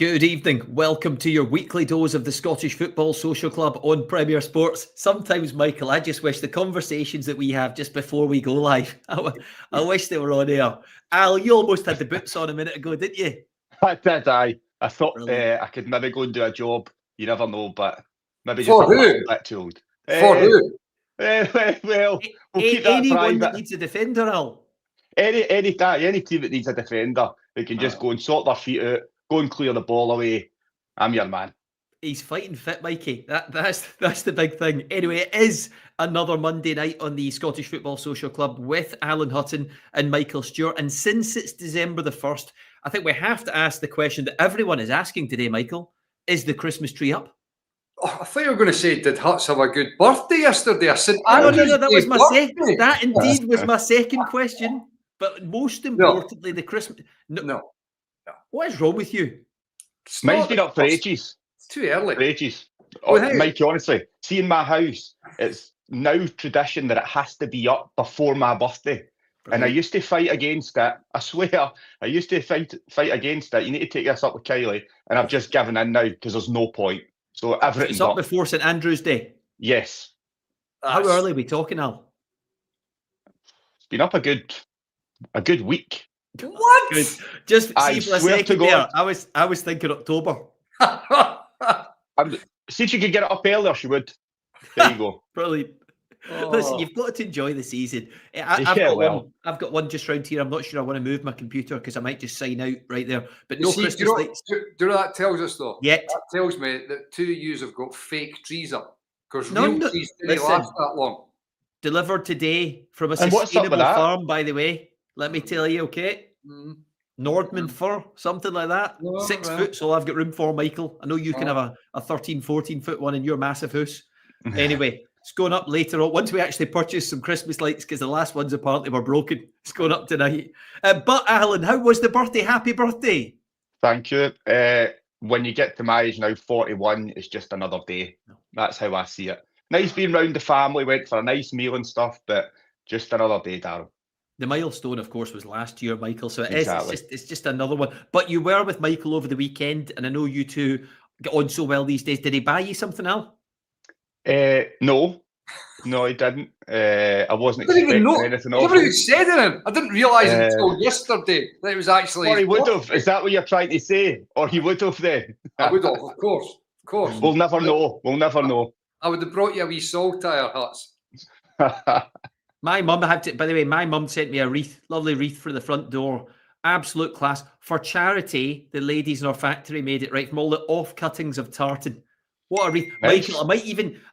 Good evening. Welcome to your weekly dose of the Scottish Football Social Club on Premier Sports. Sometimes, Michael, I just wish the conversations that we have just before we go live, I wish they were on air. Al, you almost had the boots on a minute ago, didn't you? I did, I thought I could maybe go and do a job. You never know, but maybe just a little bit too old. For who? Well, we'll keep that anyone private. That needs a defender, Al. Any team that needs a defender, they can just go and sort their feet out, go and clear the ball away. I'm your man. He's fighting fit, Mikey. That's the big thing. Anyway, it is another Monday night on the Scottish Football Social Club with Alan Hutton and Michael Stewart. And since it's December the 1st, I think we have to ask the question that everyone is asking today, Michael. Is the Christmas tree up? Oh, I thought you were going to say, did Huts have a good birthday yesterday? I said, that was my second. That indeed was my second question. But most importantly, the Christmas. No. What is wrong with you? Mine's been up for ages. It's too early. For ages. Oh, Mikey, honestly, see in my house, it's now tradition that it has to be up before my birthday. Right. And I used to fight against it. I swear, I used to fight against it. You need to take this up with Kylie. And I've just given in now because there's no point. So everything's up before St Andrew's Day? Yes. How early are we talking, Al? It's been up a good week. What? Good. Just see for a second there. I was thinking October. See if you could get it up earlier, she would. There you go. Brilliant. Listen, you've got to enjoy the season. I've got one just round here. I'm not sure I want to move my computer because I might just sign out right there. But no Christmas lights. Do you know what that tells us though? Yeah. That tells me that two of you have got fake trees up because real trees didn't last that long. Delivered today from a sustainable farm, by the way. Let me tell you, okay? Nordman fir, something like that. 6 foot, so I've got room for, Michael. I know you can have a 13, 14 foot one in your massive house. Anyway, it's going up later on. Once we actually purchase some Christmas lights, because the last ones apparently were broken. It's going up tonight. But Alan, how was the birthday? Happy birthday. Thank you. When you get to my age now, 41, it's just another day. That's how I see it. Nice being round the family, went for a nice meal and stuff, but just another day, Darrell. The milestone, of course, was last year, Michael. So it's just another one. But you were with Michael over the weekend, and I know you two get on so well these days. Did he buy you something, Al? No, he didn't. I wasn't expecting anything else. Never even said anything. I didn't realise until yesterday that it was actually. Or he would have. Is that what you're trying to say? Or he would have then? I would have, of course. We'll never know. I would have brought you a wee saltire, Huts. My mum had to, by the way, my mum sent me a wreath, lovely wreath for the front door. Absolute class. For charity, the ladies in our factory made it right from all the off-cuttings of tartan. What a wreath. Nice. Michael,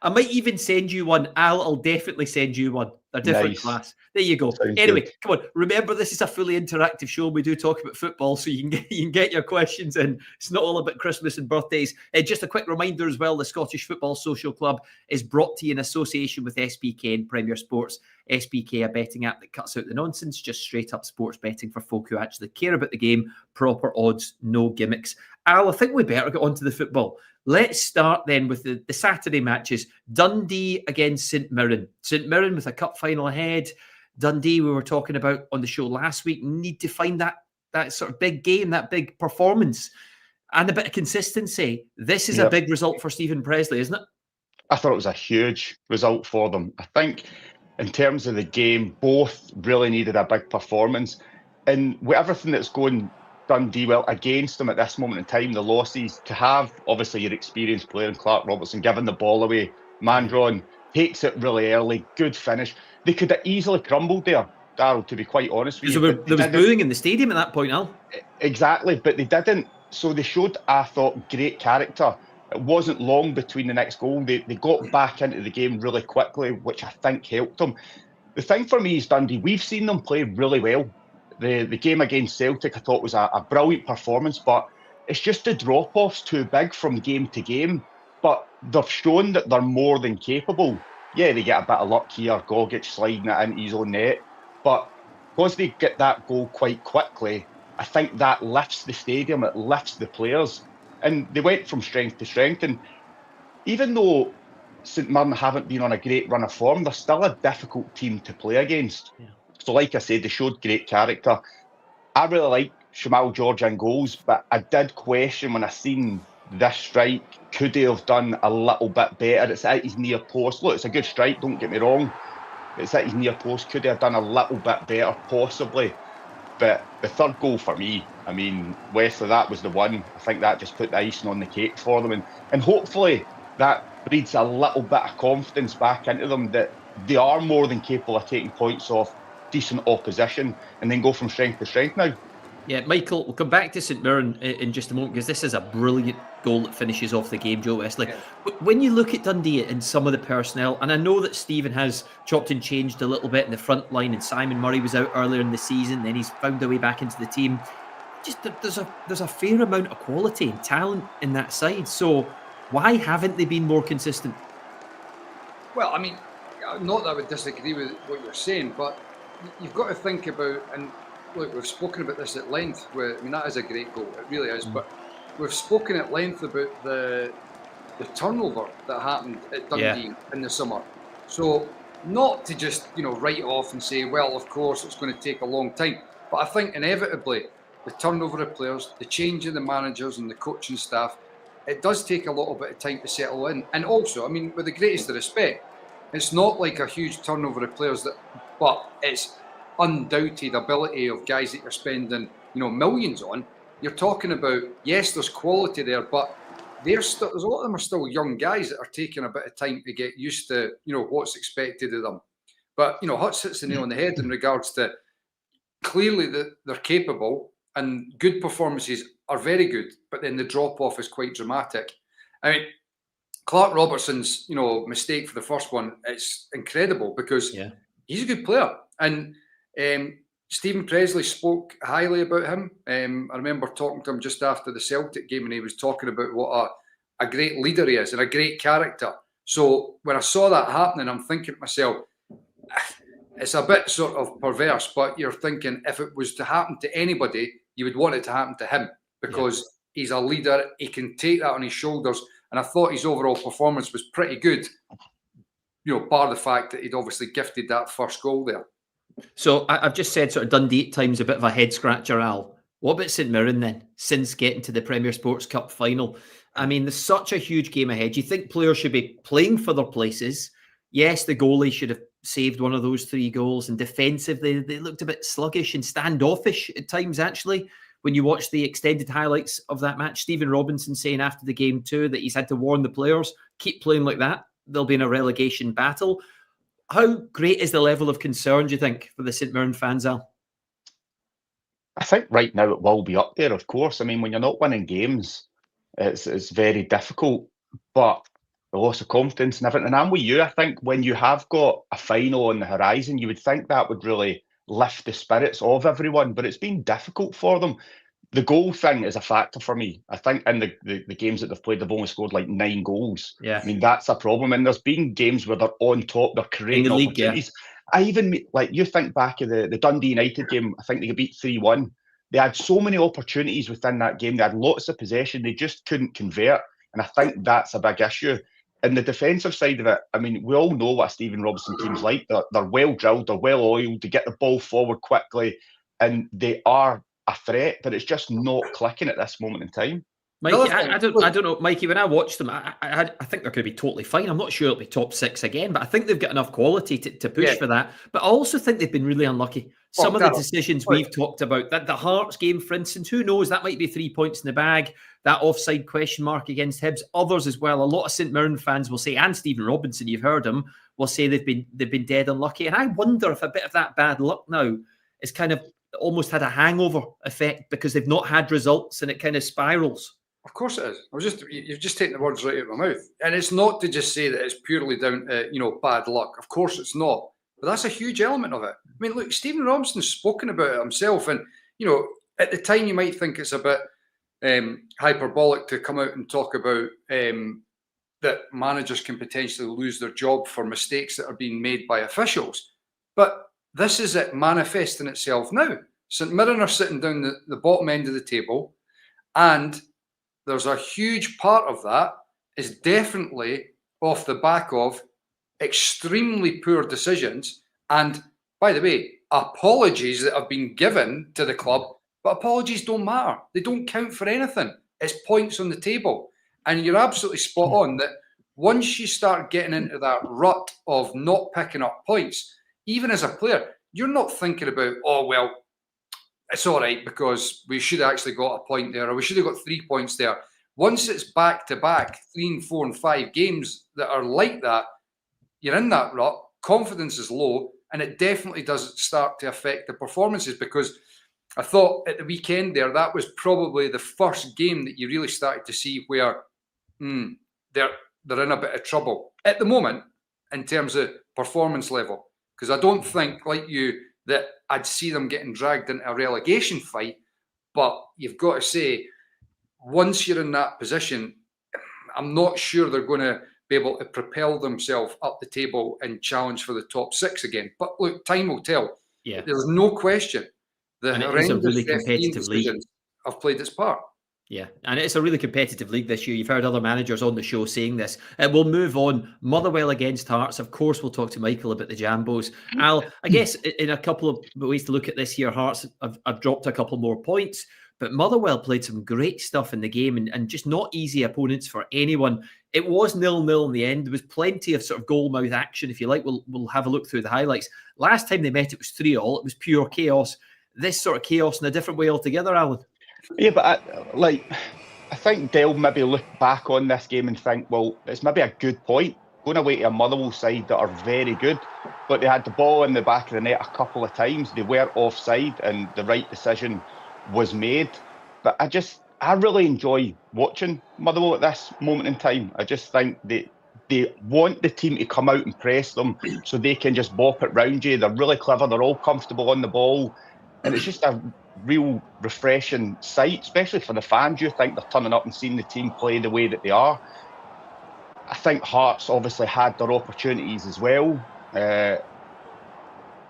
I might even send you one. I'll definitely send you one. They're different class. There you go. Sounds anyway, good. Come on. Remember, this is a fully interactive show. We do talk about football, so you can get your questions in. It's not all about Christmas and birthdays. Just a quick reminder as well, the Scottish Football Social Club is brought to you in association with SBK and Premier Sports. SBK, a betting app that cuts out the nonsense, just straight up sports betting for folk who actually care about the game, proper odds, no gimmicks. Al, I think we better get on to the football. Let's start then with the Saturday matches. Dundee against St Mirren. St Mirren with a cup final ahead. Dundee, we were talking about on the show last week, need to find that sort of big game, that big performance, and a bit of consistency. This is a big result for Stephen Presley, isn't it? I thought it was a huge result for them. I think in terms of the game, both really needed a big performance. And with everything that's going Dundee well against them at this moment in time, the losses, to have obviously your experienced player in Clark Robertson giving the ball away, Mandron takes it really early, good finish. They could have easily crumbled there, Darrell, to be quite honest with you. There was booing in the stadium at that point, Al. Exactly, but they didn't. So they showed, I thought, great character. It wasn't long between the next goal. They got back into the game really quickly, which I think helped them. The thing for me is Dundee, we've seen them play really well. The game against Celtic, I thought, was a brilliant performance, but it's just the drop-offs too big from game to game. But they've shown that they're more than capable. Yeah, they get a bit of luck here, Gogic sliding it into his own net. But because they get that goal quite quickly, I think that lifts the stadium, it lifts the players. And they went from strength to strength. And even though St Mirren haven't been on a great run of form, they're still a difficult team to play against. Yeah. So like I said, they showed great character. I really like Shamal George in goals, but I did question when I seen this strike, could he have done a little bit better? It's at his near post. Look, it's a good strike, don't get me wrong. It's at his near post. Could he have done a little bit better? Possibly. But the third goal for me, I mean, Wesley, that was the one. I think that just put the icing on the cake for them. And hopefully that breeds a little bit of confidence back into them that they are more than capable of taking points off decent opposition and then go from strength to strength now. Yeah, Michael, we'll come back to St Mirren in just a moment because this is a brilliant goal that finishes off the game, Joe Wesley. Yeah. When you look at Dundee and some of the personnel, and I know that Stephen has chopped and changed a little bit in the front line, and Simon Murray was out earlier in the season, then he's found a way back into the team. Just there's a fair amount of quality and talent in that side. So why haven't they been more consistent? Well, I mean, not that I would disagree with what you're saying, but you've got to think about, and look, we've spoken about this at length. I mean, that is a great goal. It really is. But we've spoken at length about the turnover that happened at Dundee in the summer. So not to just, write it off and say, well, of course, it's going to take a long time. But I think inevitably the turnover of players, the change in the managers and the coaching staff, it does take a little bit of time to settle in. And also, I mean, with the greatest of respect, it's not like a huge turnover of players, but it's undoubted ability of guys that you're spending, millions on. You're talking about, yes, there's quality there, but there's a lot of them are still young guys that are taking a bit of time to get used to, what's expected of them. But, Hutz hits the nail on the head in regards to clearly that they're capable and good performances are very good, but then the drop-off is quite dramatic. I mean, Clark Robertson's, mistake for the first one, it's incredible because he's a good player. And Stephen Presley spoke highly about him. I remember talking to him just after the Celtic game, and he was talking about what a great leader he is and a great character. So when I saw that happening, I'm thinking to myself, it's a bit sort of perverse, but you're thinking if it was to happen to anybody, you would want it to happen to him because he's a leader. He can take that on his shoulders. And I thought his overall performance was pretty good, bar the fact that he'd obviously gifted that first goal there. So I've just said sort of Dundee at times a bit of a head scratcher, Al. What about St Mirren then, since getting to the Premier Sports Cup final? I mean, there's such a huge game ahead. You think players should be playing for their places. Yes, the goalie should have saved one of those 3 goals, and defensively, they looked a bit sluggish and standoffish at times, actually. When you watch the extended highlights of that match, Stephen Robinson saying after the game too that he's had to warn the players, keep playing like that. They'll be in a relegation battle. How great is the level of concern, do you think, for the St Mirren fans, Al? I think right now it will be up there, of course. I mean, when you're not winning games, it's very difficult. But the loss of confidence and everything. And I'm with you. I think when you have got a final on the horizon, you would think that would really lift the spirits of everyone. But it's been difficult for them. The goal thing is a factor for me. I think in the games that they've played, they've only scored like 9 goals. Yeah. I mean, that's a problem. And there's been games where they're on top, they're creating opportunities. I even, you think back of the Dundee United game, I think they got beat 3-1. They had so many opportunities within that game. They had lots of possession. They just couldn't convert. And I think that's a big issue. And the defensive side of it, I mean, we all know what a Stephen Robinson team's like. They're well drilled, they're well oiled, they get the ball forward quickly, and they are a threat, but it's just not clicking at this moment in time. Mikey, I don't know, Mikey, when I watch them, I think they're going to be totally fine. I'm not sure it'll be top 6 again, but I think they've got enough quality to push for that. But I also think they've been really unlucky. Some of the decisions we've talked about, that the Hearts game, for instance, who knows, that might be 3 points in the bag, that offside question mark against Hibs, others as well. A lot of St Mirren fans will say, and Stephen Robinson, you've heard him, will say they've been dead unlucky. And I wonder if a bit of that bad luck now is kind of almost had a hangover effect because they've not had results and it kind of spirals. Of course it is. You've just taken the words right out of my mouth. And it's not to just say that it's purely down to, bad luck. Of course it's not. But that's a huge element of it. I mean, look, Stephen Robinson's spoken about it himself. And, at the time you might think it's a bit hyperbolic to come out and talk about that managers can potentially lose their job for mistakes that are being made by officials. But this is it manifesting itself now. St Mirren are sitting down the bottom end of the table, and there's a huge part of that is definitely off the back of extremely poor decisions. And by the way, apologies that have been given to the club But apologies don't matter. They don't count for anything. It's points on the table. And you're absolutely spot on that once you start getting into that rut of not picking up points, even as a player, you're not thinking about, oh, well, it's all right because we should have actually got a point there, or we should have got 3 points there. Once it's back-to-back 3 and 4 and 5 games that are like that, you're in that rut, confidence is low, and it definitely does start to affect the performances, because I thought at the weekend there, that was probably the first game that you really started to see where they're in a bit of trouble at the moment in terms of performance level. Because I don't think, like you, that I'd see them getting dragged into a relegation fight. But you've got to say, once you're in that position, I'm not sure they're going to be able to propel themselves up the table and challenge for the top 6 again. But look, time will tell. Yeah, there's no question the horrendous really competitive league have played its part. Yeah, and it's a really competitive league this year. You've heard other managers on the show saying this. We'll move on. Motherwell against Hearts. Of course, we'll talk to Michael about the Jambos. Al, I guess in a couple of ways to look at this here, Hearts have dropped a couple more points, but Motherwell played some great stuff in the game and just not easy opponents for anyone. It was 0-0 in the end. There was plenty of sort of goal-mouth action, if you like. We'll have a look through the highlights. Last time they met, it was 3-3. It was pure chaos. This sort of chaos in a different way altogether, Alan. Yeah, but I think they'll maybe look back on this game and think, well, it's maybe a good point. Going away to a Motherwell side that are very good, but they had the ball in the back of the net a couple of times. They were offside and the right decision was made. But I really enjoy watching Motherwell at this moment in time. I just think they want the team to come out and press them so they can just bop it round you. They're really clever. They're all comfortable on the ball. And it's just a real refreshing sight, especially for the fans. You think they're turning up and seeing the team play the way that they are. I think Hearts obviously had their opportunities as well.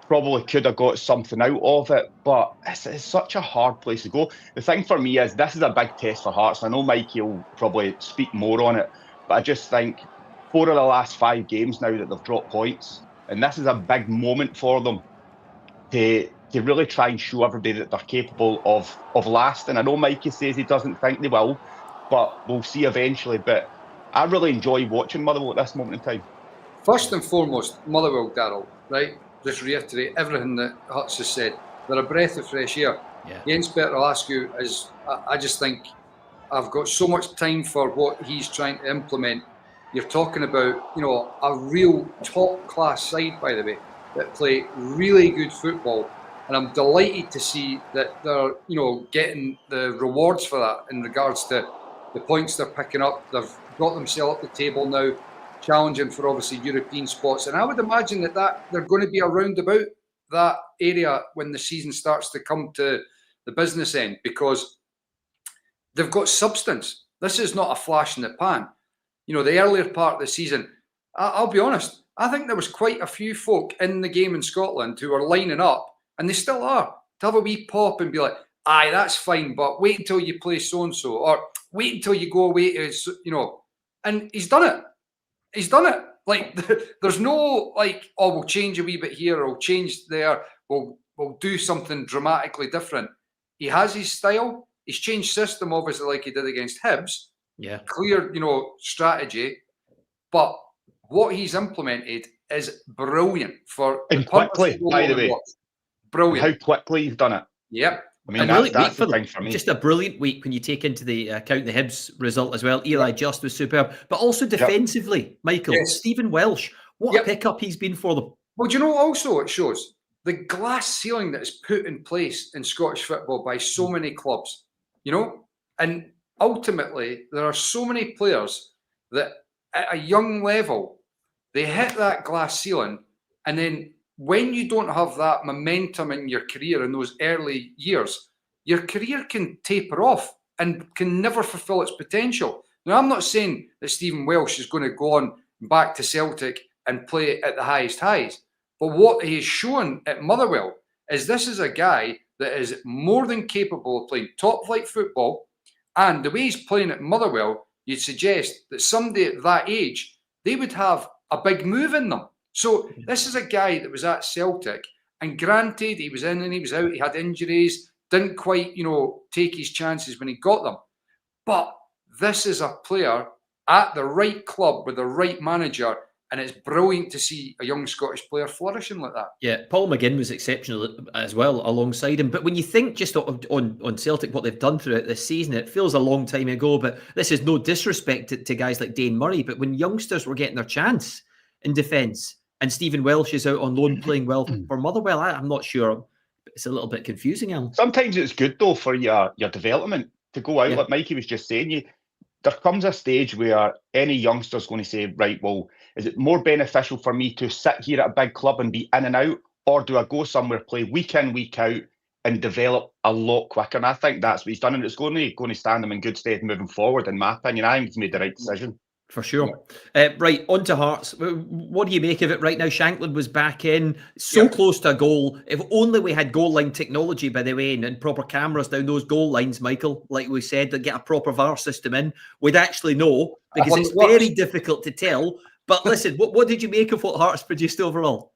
Probably could have got something out of it, but it's such a hard place to go. The thing for me is this is a big test for Hearts. I know Mikey will probably speak more on it, but I just think 4 of the last 5 games now that they've dropped points, and this is a big moment for them to really try and show everybody that they're capable of lasting. I know Mikey says he doesn't think they will, but we'll see eventually. But I really enjoy watching Motherwell at this moment in time. First and foremost, Motherwell, Darrell, right? Just reiterate everything that Hutz has said. They're a breath of fresh air. Yeah. Jens Petter Lasku is, I just think, I've got so much time for what he's trying to implement. You're talking about, a real top-class side, by the way, that play really good football. And I'm delighted to see that they're, getting the rewards for that in regards to the points they're picking up. They've got themselves up the table now, challenging for obviously European spots. And I would imagine that they're going to be around about that area when the season starts to come to the business end, because they've got substance. This is not a flash in the pan. The earlier part of the season, I'll be honest, I think there was quite a few folk in the game in Scotland who were lining up, and they still are, to have a wee pop and be like, aye, that's fine, but wait until you play so-and-so, or wait until you go away to, and he's done it. He's done it. Like, there's no, oh, we'll change a wee bit here, or we'll change there, we'll do something dramatically different. He has his style. He's changed system, obviously, like he did against Hibs. Yeah. Clear, strategy. But what he's implemented is brilliant for... And quickly, by the way. Brilliant. How quickly you've done it. Yep. I mean, that's the thing for me. Just a brilliant week when you take into the account the Hibs result as well. Eli Just was superb. But also defensively, Michael, yes. Stephen Welsh, what a pickup he's been for them. Well, also it shows the glass ceiling that is put in place in Scottish football by so many clubs, and ultimately there are so many players that at a young level, they hit that glass ceiling, and then when you don't have that momentum in your career in those early years, your career can taper off and can never fulfill its potential. Now, I'm not saying that Stephen Welsh is going to go on back to Celtic and play at the highest highs, but what he has shown at Motherwell is this is a guy that is more than capable of playing top-flight football, and the way he's playing at Motherwell, you'd suggest that somebody at that age, they would have a big move in them. So this is a guy that was at Celtic, and granted, he was in and he was out, he had injuries, didn't quite, take his chances when he got them. But this is a player at the right club with the right manager, and it's brilliant to see a young Scottish player flourishing like that. Yeah, Paul McGinn was exceptional as well alongside him. But when you think just on Celtic, what they've done throughout this season, it feels a long time ago, but this is no disrespect to guys like Dane Murray, but when youngsters were getting their chance in defence and Stephen Welsh is out on loan playing well for Motherwell, I'm not sure. It's a little bit confusing, Alan. Sometimes it's good, though, for your development to go out, like Mikey was just saying. There comes a stage where any youngster's going to say, right, well, is it more beneficial for me to sit here at a big club and be in and out, or do I go somewhere, play week in, week out, and develop a lot quicker? And I think that's what he's done, and it's going to stand him in good stead moving forward, in my opinion. I think he's made the right decision. For sure. Right, on to Hearts. What do you make of it right now? Shankland was back in, close to a goal. If only we had goal line technology, by the way, and proper cameras down those goal lines, Michael, like we said, that get a proper VAR system in, we'd actually know, because it's very difficult to tell. But listen, what did you make of what Hearts produced overall?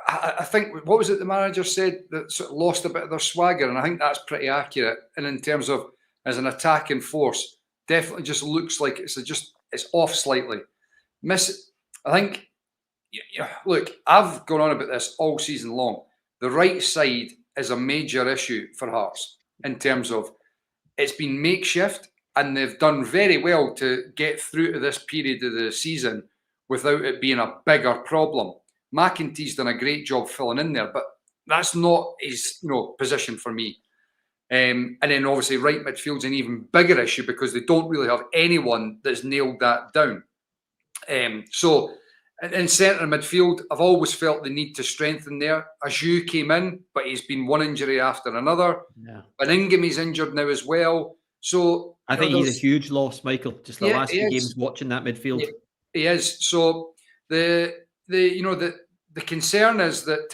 I think, what was it the manager said, that sort of lost a bit of their swagger, and I think that's pretty accurate. And in terms of as an attacking force, definitely just looks like it's off slightly. I think, look, I've gone on about this all season long. The right side is a major issue for Hearts in terms of it's been makeshift, and they've done very well to get through to this period of the season without it being a bigger problem. McEntie's done a great job filling in there, but that's not his position for me. And then obviously right midfield's an even bigger issue because they don't really have anyone that's nailed that down. So in centre midfield, I've always felt the need to strengthen there. Ajew came in, but he's been one injury after another. Yeah. And Ingham's injured now as well. So I think he's a huge loss, Michael. Just the last few games watching that midfield. He is. So the concern is that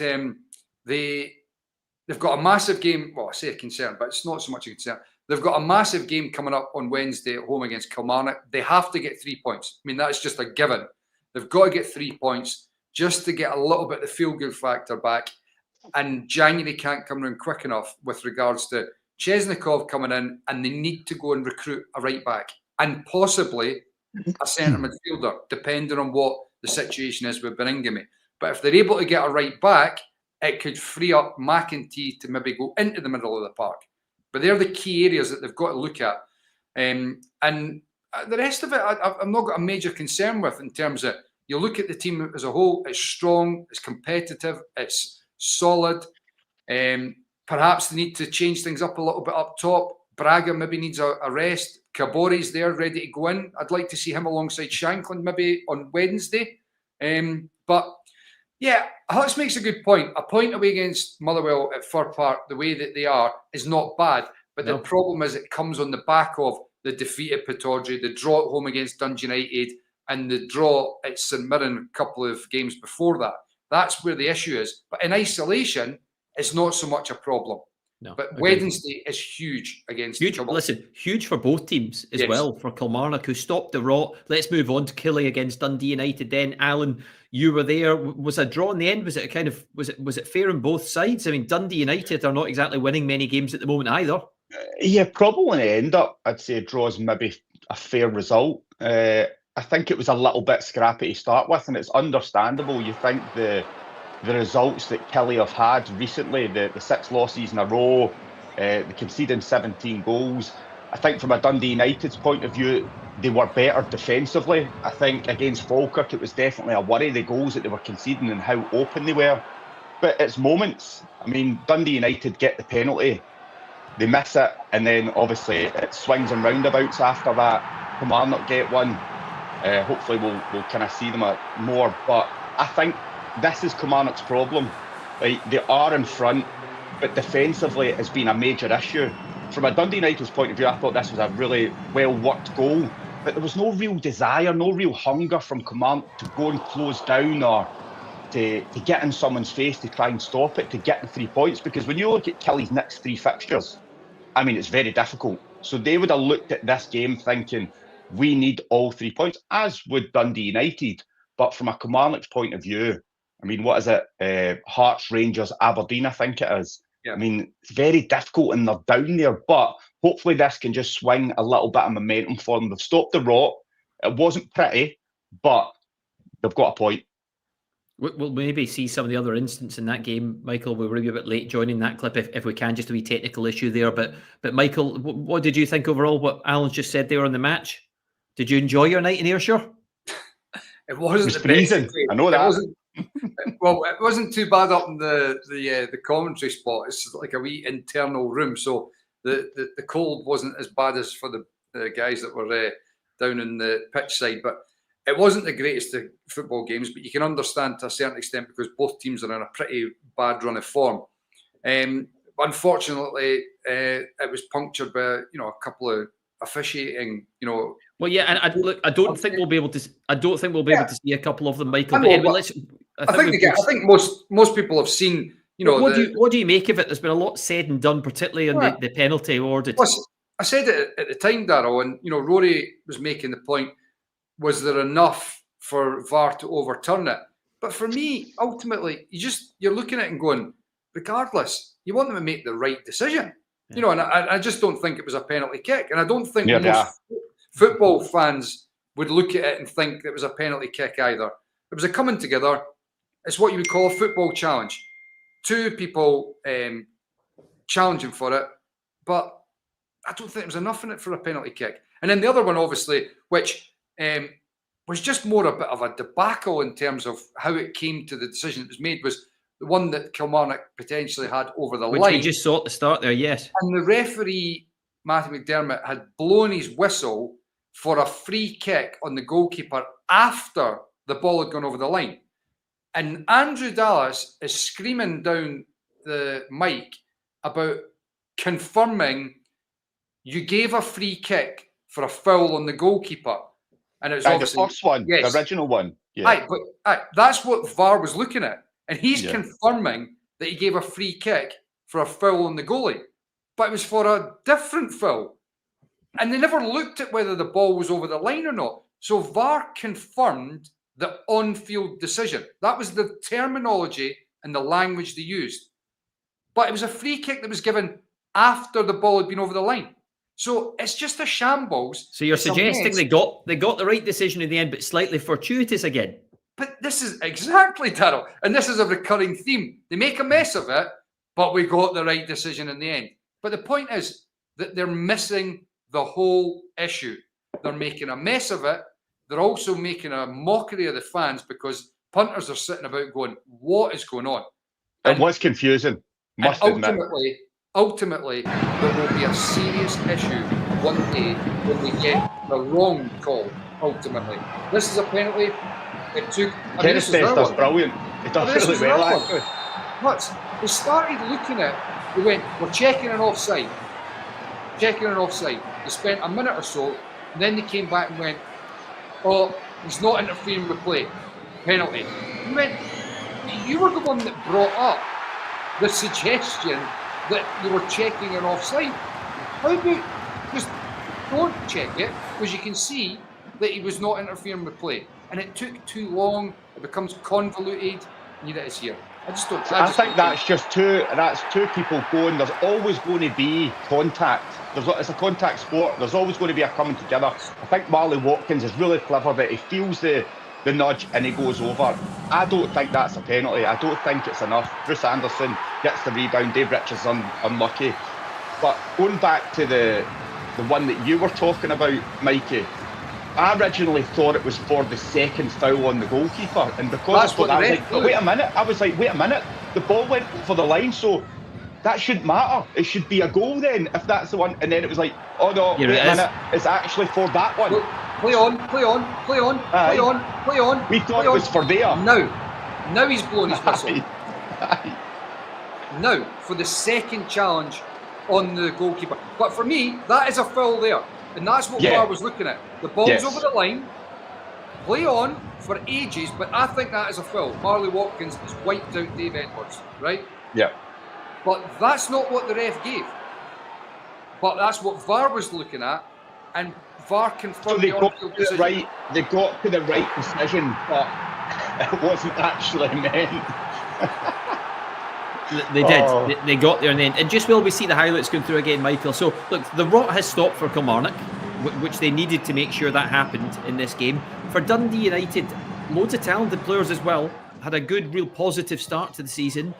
they've got a massive game. Well, I say a concern, but it's not so much a concern. They've got a massive game coming up on Wednesday at home against Kilmarnock. They have to get 3 points. I mean, that's just a given. They've got to get 3 points just to get a little bit of the feel-good factor back. And January can't come around quick enough with regards to Chesnikov coming in, and they need to go and recruit a right-back and possibly a centre midfielder, depending on what the situation is with Birmingham. But if they're able to get a right-back, it could free up McEntee to maybe go into the middle of the park. But they're the key areas that they've got to look at. And the rest of it, I've not got a major concern with in terms of, you look at the team as a whole, it's strong, it's competitive, it's solid. Perhaps they need to change things up a little bit up top. Braga maybe needs a rest. Kabori's there, ready to go in. I'd like to see him alongside Shankland maybe on Wednesday. But yeah, Hutz makes a good point. A point away against Motherwell at Fir Park, the way that they are, is not bad. But the problem is it comes on the back of the defeat at Pittodrie, the draw at home against Dundee United, and the draw at St Mirren a couple of games before that. That's where the issue is. But in isolation, it's not so much a problem. No, but Wednesday is huge against Kilmarnock. Listen, huge for both teams as well. For Kilmarnock, who stopped the rot. Let's move on to Killie against Dundee United. Then, Alan, you were there. Was a draw in the end? Was it was it fair on both sides? I mean, Dundee United are not exactly winning many games at the moment either. Yeah, probably in the end up, I'd say draws maybe a fair result. I think it was a little bit scrappy to start with, and it's understandable. You think the results that Killie have had recently, the 6 losses in a row, the conceding 17 goals. I think from a Dundee United's point of view, they were better defensively. I think against Falkirk, it was definitely a worry, the goals that they were conceding and how open they were. But it's moments. I mean, Dundee United get the penalty, they miss it, and then obviously it swings and roundabouts after that. Kilmarnock get one. Hopefully we'll kind of see them more. But I think this is Kilmarnock's problem. Like, they are in front, but defensively it's been a major issue. From a Dundee United's point of view, I thought this was a really well-worked goal, but there was no real desire, no real hunger from Kilmarnock to go and close down or to get in someone's face to try and stop it, to get the 3 points. Because when you look at Killie's next 3 fixtures, I mean, it's very difficult. So they would have looked at this game thinking, we need all 3 points, as would Dundee United. But from a Kilmarnock's point of view, I mean, what is it? Hearts, Rangers, Aberdeen, I think it is. Yeah. I mean, it's very difficult and they're down there, but hopefully this can just swing a little bit of momentum for them. They've stopped the rot. It wasn't pretty, but they've got a point. We'll maybe see some of the other incidents in that game, Michael. We were a bit late joining that clip, if we can, just a wee technical issue there. But Michael, what did you think overall, what Alan's just said there on the match? Did you enjoy your night in Ayrshire? It wasn't freezing. I know that. It wasn't too bad up in the commentary spot. It's like a wee internal room, so the cold wasn't as bad as for the guys that were down in the pitch side. But it wasn't the greatest of football games, but you can understand to a certain extent because both teams are in a pretty bad run of form. Unfortunately, it was punctured by a couple of officiating. Well, yeah, and I don't think we'll be able to see a couple of them, Michael. I think most people have seen. What do you make of it? There's been a lot said and done, particularly on the penalty awarded. I said it at the time, Darrell, and Rory was making the point. Was there enough for VAR to overturn it? But for me, ultimately, you're looking at it and going, regardless, you want them to make the right decision. Yeah. And I just don't think it was a penalty kick. And I don't think most football fans would look at it and think it was a penalty kick either. It was a coming together. It's what you would call a football challenge. Two people challenging for it, but I don't think there was enough in it for a penalty kick. And then the other one, obviously, which was just more a bit of a debacle in terms of how it came to the decision that was made, was the one that Kilmarnock potentially had over the line. Which we just saw at the start there, yes. And the referee, Matthew McDermott, had blown his whistle for a free kick on the goalkeeper after the ball had gone over the line. And Andrew Dallas is screaming down the mic about confirming you gave a free kick for a foul on the goalkeeper. And it was obviously the first one, the original one. Yeah. That's what VAR was looking at. And he's confirming that he gave a free kick for a foul on the goalie. But it was for a different foul. And they never looked at whether the ball was over the line or not. So VAR confirmed the on-field decision. That was the terminology and the language they used. But it was a free kick that was given after the ball had been over the line. So it's just a shambles. So you're suggesting they got the right decision in the end, but slightly fortuitous again. But this is exactly, Darrell, and this is a recurring theme. They make a mess of it, but we got the right decision in the end. But the point is that they're missing the whole issue. They're making a mess of it. They're also making a mockery of the fans because punters are sitting about going, what is going on? It was confusing. Ultimately, there will be a serious issue one day when we get the wrong call, ultimately. This is a penalty. It took... Dennis does brilliant. It does really well, actually. But they started looking at... They went, we're checking an offside. They spent a minute or so, and then they came back and went, oh, he's not interfering with play. Penalty. You were the one that brought up the suggestion that you were checking an offside. How about just don't check it, because you can see that he was not interfering with play. And it took too long, it becomes convoluted, neither is here. I think that's two people going. There's always going to be contact. It's a contact sport. There's always going to be a coming together. I think Marley Watkins is really clever that he feels the nudge and he goes over. I don't think that's a penalty. I don't think it's enough. Bruce Anderson gets the rebound. Dave Richards unlucky. But going back to the one that you were talking about, Mikey, I originally thought it was for the second foul on the goalkeeper, and because I was like, wait a minute, the ball went for the line, so that shouldn't matter. It should be a goal then, if that's the one. And then it was like, oh no, wait a minute, it's actually for that one. Play on. We thought it was for there. Now he's blown his whistle. Now for the second challenge on the goalkeeper. But for me, that is a foul there. And that's what VAR was looking at. The ball's over the line, play on for ages, but I think that is a foul. Marley Watkins has wiped out Dave Edwards, right? Yeah. But that's not what the ref gave. But that's what VAR was looking at, and VAR confirmed they got to the right decision, but It wasn't actually meant. They did. They got there in the end. And just will we see the highlights going through again, Michael? So, look, the rot has stopped for Kilmarnock, which they needed to make sure that happened in this game. For Dundee United, loads of talented players as well. Had a good, real positive start to the season.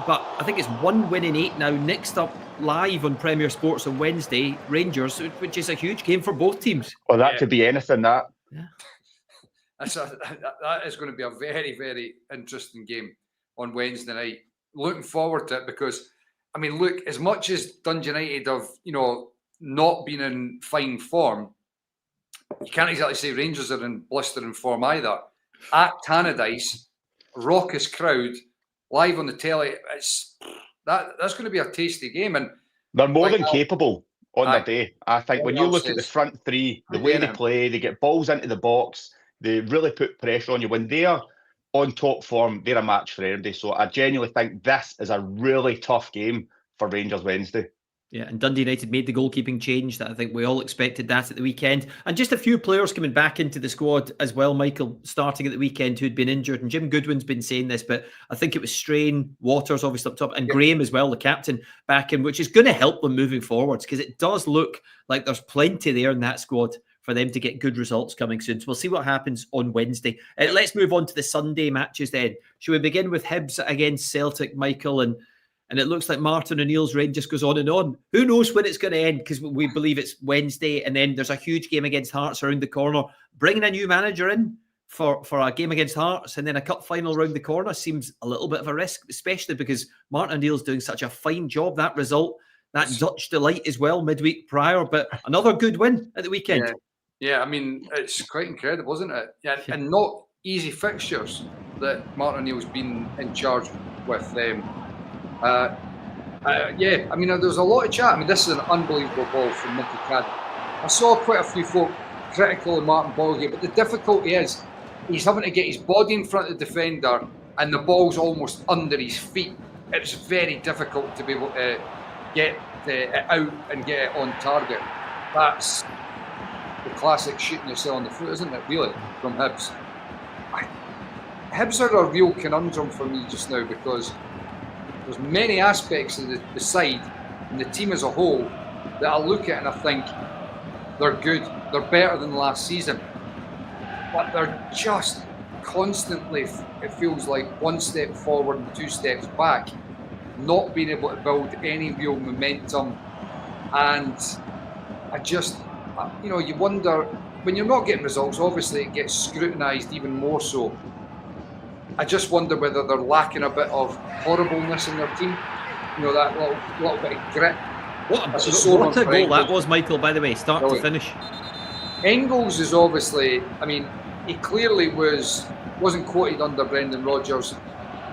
But I think it's 1 win in 8 now. Next up, live on Premier Sports on Wednesday, Rangers, which is a huge game for both teams. Well, that could be anything, that. Yeah. That is going to be a very, very interesting game on Wednesday night. Looking forward to it because, I mean, look, as much as Dundee United have, not been in fine form, you can't exactly say Rangers are in blistering form either. At Tannadice, raucous crowd, live on the telly, that's going to be a tasty game. And they're more than capable on their day. I think when you look at the front three, the way they play, they get balls into the box, they really put pressure on you. When they're on top form, they're a match for anybody. So I genuinely think this is a really tough game for Rangers Wednesday. Yeah, and Dundee United made the goalkeeping change that I think we all expected that at the weekend. And just a few players coming back into the squad as well, Michael, starting at the weekend who'd been injured. And Jim Goodwin's been saying this, but I think it was Strain, Waters obviously up top, and Graham as well, the captain, back in, which is going to help them moving forwards because it does look like there's plenty there in that squad for them to get good results coming soon. So we'll see what happens on Wednesday. Let's move on to the Sunday matches then. Should we begin with Hibs against Celtic, Michael? And it looks like Martin O'Neill's reign just goes on and on. Who knows when it's going to end, because we believe it's Wednesday, and then there's a huge game against Hearts around the corner. Bringing a new manager in for a game against Hearts and then a cup final around the corner seems a little bit of a risk, especially because Martin O'Neill's doing such a fine job. That result, that Dutch delight as well midweek prior, but another good win at the weekend. Yeah, I mean, it's quite incredible, isn't it? Yeah, and not easy fixtures that Martin O'Neill's been in charge with them. I mean, there was a lot of chat. I mean, this is an unbelievable ball from Mickey Cadden. I saw quite a few folk critical of Martin Ballgate, but the difficulty is he's having to get his body in front of the defender and the ball's almost under his feet. It's very difficult to be able to get it out and get it on target. That's the classic shooting yourself on the foot, isn't it, really, from Hibs? Hibs are a real conundrum for me just now because there's many aspects of the side and the team as a whole that I look at and I think they're good, they're better than last season, but they're just constantly, it feels like, one step forward and 2 steps back, not being able to build any real momentum. And I just, you wonder, when you're not getting results, obviously it gets scrutinised even more so. I just wonder whether they're lacking a bit of horribleness in their team. That little bit of grit. What a goal that was, Michael, by the way, start to finish. Engels is obviously, I mean, he clearly wasn't quoted under Brendan Rodgers.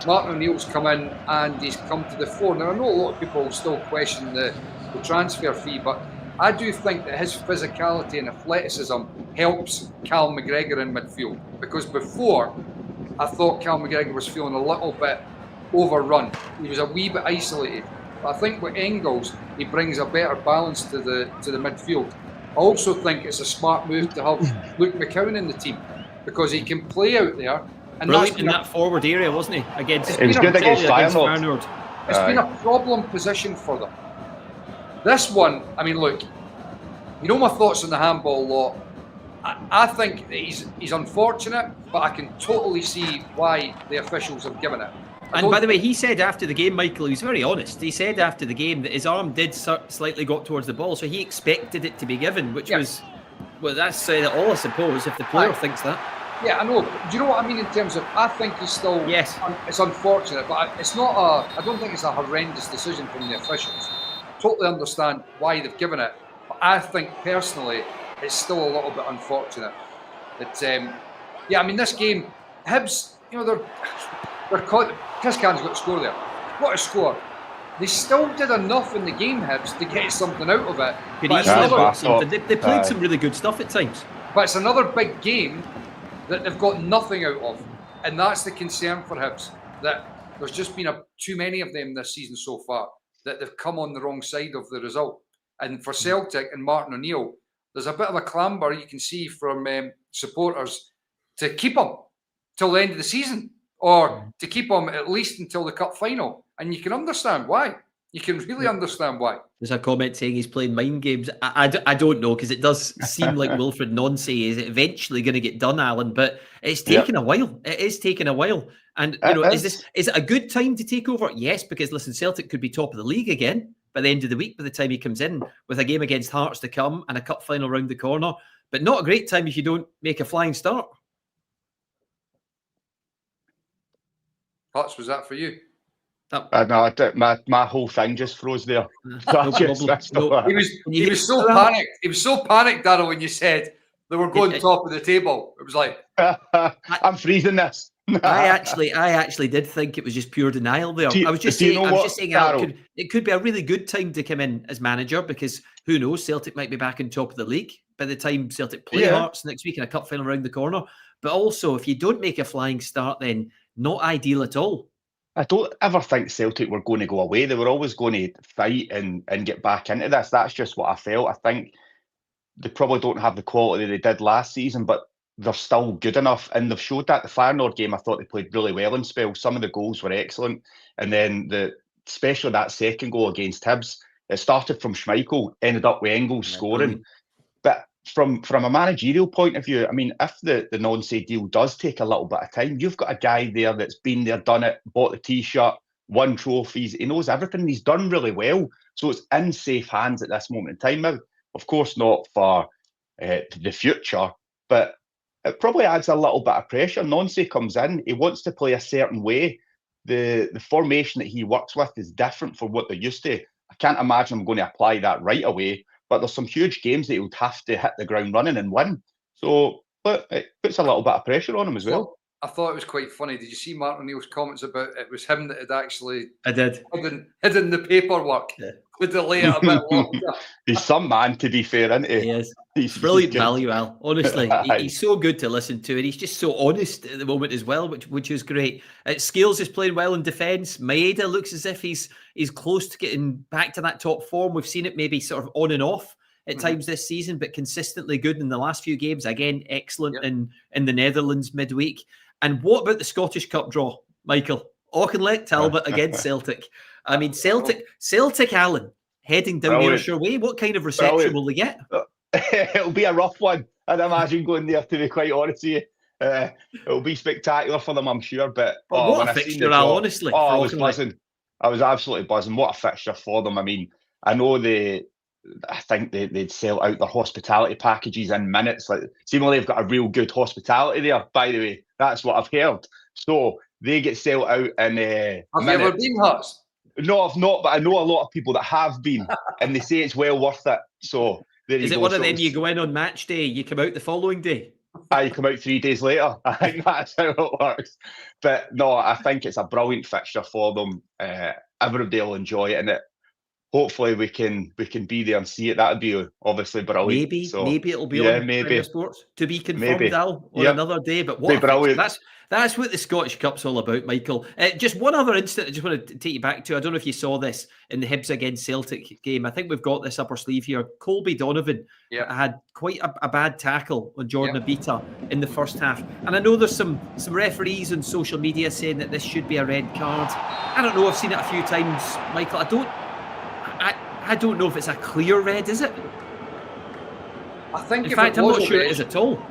Martin O'Neill's come in and he's come to the fore. Now, I know a lot of people still question the transfer fee, but I do think that his physicality and athleticism helps Cal McGregor in midfield. Because before, I thought Cal McGregor was feeling a little bit overrun. He was a wee bit isolated. But I think with Engels, he brings a better balance to the midfield. I also think it's a smart move to have Luke McCowan in the team because he can play out there. And brilliant in that forward area, wasn't he? Against it was good against Feyenoord. It's been a problem position for them. This one, I mean, look, my thoughts on the handball law. I think he's unfortunate, but I can totally see why the officials have given it. And by the way, he said after the game, Michael, he was very honest. He said after the game that his arm did slightly go towards the ball, so he expected it to be given, which was, well, that's saying it all, I suppose, if the player thinks that. Yeah, I know. Do you know what I mean in terms of, I think he's still, it's unfortunate, but it's not I don't think it's a horrendous decision from the officials. Totally understand why they've given it, but I think personally, it's still a little bit unfortunate. That, I mean, this game, Hibs, they're caught. Chris Cann's got to score there. What a score! They still did enough in the game, Hibs, to get something out of it. They played some really good stuff at times. But it's another big game that they've got nothing out of, and that's the concern for Hibs. That there's just been too many of them this season so far that they've come on the wrong side of the result. And for Celtic and Martin O'Neill, there's a bit of a clamber you can see from supporters to keep him. till the end of the season, or to keep him at least until the cup final. And you can understand why. You can really understand why. There's a comment saying he's playing mind games. I don't know, because it does seem like Wilfred Nonce is eventually going to get done, Alan, but it's taken a while. It is taking a while. And, is it a good time to take over? Yes, because, listen, Celtic could be top of the league again by the end of the week by the time he comes in, with a game against Hearts to come and a cup final round the corner. But not a great time if you don't make a flying start. Hutz, was that for you? No, my whole thing just froze there. He was so panicked. He was so panicked, Darrell, when you said they were going top of the table. It was like, I'm freezing this. I actually did think it was just pure denial there. I was just saying it could be a really good time to come in as manager, because who knows, Celtic might be back in top of the league by the time Celtic play Hearts next week in a cup final around the corner. But also, if you don't make a flying start, then not ideal at all. I don't ever think Celtic were going to go away. They were always going to fight and get back into this. That's just what I felt. I think they probably don't have the quality they did last season, but they're still good enough. And they've showed that. The Feyenoord game, I thought they played really well in spells. Some of the goals were excellent. And then especially that second goal against Hibs, it started from Schmeichel, ended up with Engels scoring. But from a managerial point of view, I mean, if the Nonce deal does take a little bit of time, you've got a guy there that's been there, done it, bought the T-shirt, won trophies. He knows everything. He's done really well. So it's in safe hands at this moment in time. Of course, not for the future, but it probably adds a little bit of pressure. Nonce comes in. He wants to play a certain way. The formation that he works with is different from what they're used to. I can't imagine I'm going to apply that right away. But there's some huge games that he would have to hit the ground running and win. So, but it puts a little bit of pressure on him as well. I thought it was quite funny. Did you see Mark O'Neill's comments about it was him that had actually hidden the paperwork to delay it a bit longer? He's some man, to be fair, isn't he? He is. He's brilliant value, Al. Honestly, he's so good to listen to, and he's just so honest at the moment as well, which is great. Scales is playing well in defence. Maeda looks as if he's close to getting back to that top form. We've seen it maybe sort of on and off at times this season, but consistently good in the last few games. Again, excellent in the Netherlands midweek. And what about the Scottish Cup draw, Michael? Auchinleck Talbot against Celtic. I mean, Celtic, Alan, heading down the Ayrshire way. What kind of reception will they get? It'll be a rough one, I'd imagine, going there, to be quite honest with you. It'll be spectacular for them, I'm sure. But what a fixture, Al, honestly. I was buzzing. I was absolutely buzzing. What a fixture for them. I mean, I know I think they'd sell out their hospitality packages in minutes. Like, seemingly they've got a real good hospitality there, by the way. That's what I've heard. So they get sold out in Have you ever been, Hutz? No, I've not, but I know a lot of people that have been, and they say it's well worth it. So there you go. Is it one of them you go in on match day, you come out the following day? You come out 3 days later. I think that's how it works. But no, I think it's a brilliant fixture for them. Everybody will enjoy it, and hopefully we can be there and see it. That would be obviously brilliant. Maybe it'll be on maybe Sports to be confirmed, Al, on another day. But that's what the Scottish Cup's all about, Michael. Just one other incident I just want to take you back to. I don't know if you saw this in the Hibs against Celtic game. I think we've got this up our sleeve here. Colby Donovan had quite a bad tackle on Jordan Abita in the first half. And I know there's some referees on social media saying that this should be a red card. I don't know. I've seen it a few times, Michael. I don't know if it's a clear red, is it? I think, in fact, I'm not sure it is at all.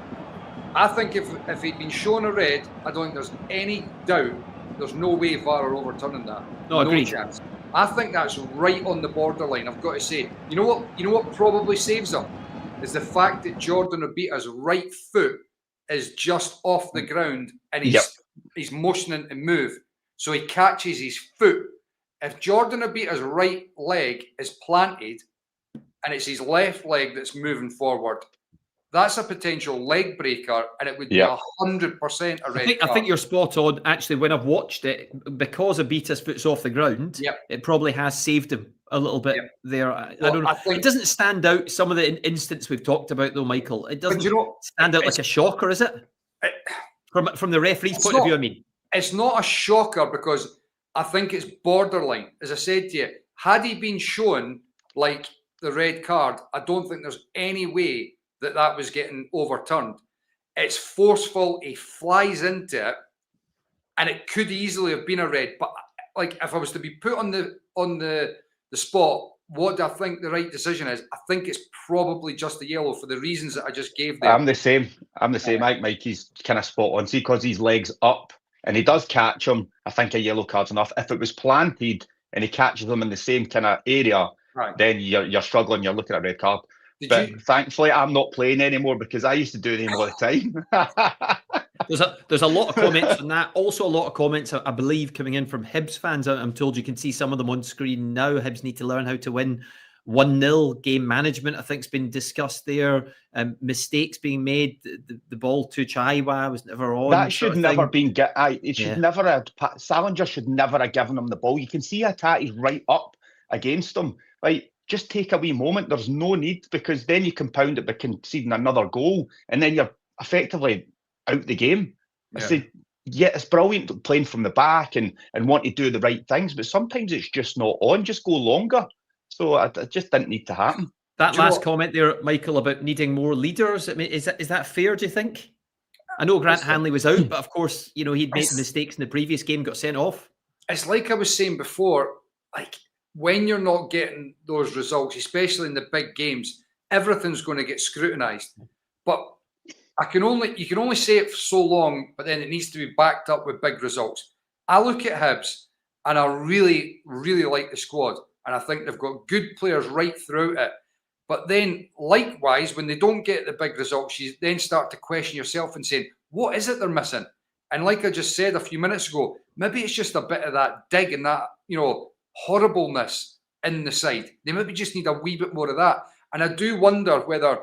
I think if he'd been shown a red, I don't think there's any doubt. There's no way VAR are overturning that. No chance. I think that's right on the borderline. I've got to say. You know what probably saves them is the fact that Jordan Abita's right foot is just off the ground and he's motioning to move, so he catches his foot. If Jordan Abita's right leg is planted and it's his left leg that's moving forward, that's a potential leg breaker, and it would be 100% a red card. I think you're spot on. Actually, when I've watched it, because Abita's foot's off the ground, it probably has saved him a little bit there. I don't know. It doesn't stand out, some of the incidents we've talked about, though, Michael. It doesn't stand out like a shocker, is it? From the referee's point of view, I mean. It's not a shocker because I think it's borderline. As I said to you, had he been shown like the red card, I don't think there's any way that was getting overturned. It's forceful. He flies into it, and it could easily have been a red. But like, if I was to be put on the spot, what do I think the right decision is? I think it's probably just a yellow for the reasons that I just gave there. I'm the same. Mikey's kind of spot on. See, because his leg's up and he does catch him, I think a yellow card's enough. If it was planted and he catches them in the same kind of area, then you're struggling. You're looking at a red card. Thankfully, I'm not playing anymore because I used to do them all the time. There's a lot of comments on that. Also, a lot of comments, I believe, coming in from Hibs fans. I'm told you can see some of them on screen now. Hibs need to learn how to win 1-0. Game management, I think, has been discussed there. Mistakes being made. The ball to Chaiwa was never on. That should never been get. It should never have. Salinger should never have given him the ball. You can see Hattati's right up against him. Like, just take a wee moment. There's no need, because then you compound it by conceding another goal, and then you're effectively out the game. It's brilliant playing from the back and want to do the right things, but sometimes it's just not on. Just go longer. So it just didn't need to happen. That last comment there, Michael, about needing more leaders, I mean, is that fair, do you think? I know Grant Hanley was out, but of course, he'd made mistakes in the previous game, got sent off. It's like I was saying before, like, when you're not getting those results, especially in the big games, everything's going to get scrutinised. But you can only say it for so long, but then it needs to be backed up with big results. I look at Hibs and I really, really like the squad, and I think they've got good players right throughout it. But then, likewise, when they don't get the big results, you then start to question yourself and saying, what is it they're missing? And like I just said a few minutes ago, maybe it's just a bit of that dig and that, horribleness in the side. They maybe just need a wee bit more of that. And I do wonder whether,